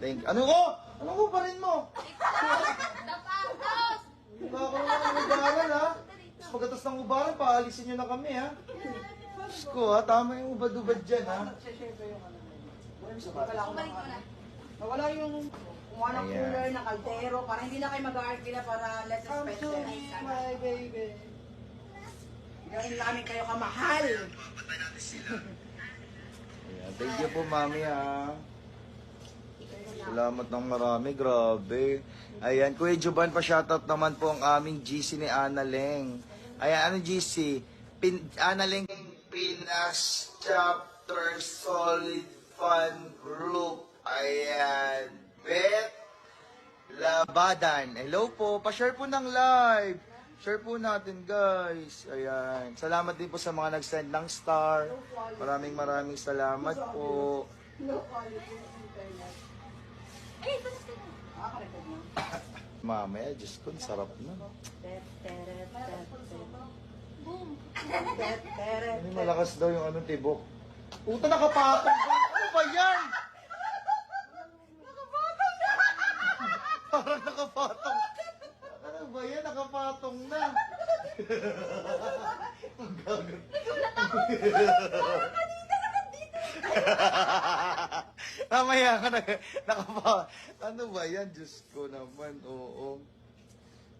Thank you. Ano ko? Ano ko pa rin mo? Tapatos! Hindi ako naman ng ubaran, ha? Tapos pagkatas ng ubaran, paalisin nyo na kami, ha? Diyos ko, ha? Tama yung ubad-ubad dyan, ha? Balik mo na. Nawala yung kumuha ng Ayan. cooler, ng kaldero, para hindi na kayo mag-argue na para less expensive. my baby. Gawin namin kayo kamahal. Ayan, thank you po, mami, ha? Salamat ng marami, grabe. Ayan, Kuya Juban, pa-shoutout naman po ang aming GC ni Ana Leng. Ayan, ano GC? Ana Leng Pinas Chapter Solid Fun Group. Ayan, Bet Labadan. Hello po, pa-share po ng live. Share po natin, guys. Ayan, salamat din po sa mga nag-send ng star. Maraming salamat po. No quality internet. Ay, tapos ka na. Nakaka-record mo. Mamaya, Diyos ko, ang sarap na. Boom! Ano malakas daw yung anong tibok? Puta, nakapatong ka! Ano ba yan? Nakapatong na! Parang nakapatong. Ano ba yan? Nakapatong na. Ang gagawin. Nagulat ako! Mamaya ka nakapa. Ano ba yan? Diyos ko naman. Oo.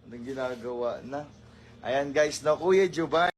Anong ginagawa na? Ayan guys, na Kuya Juban.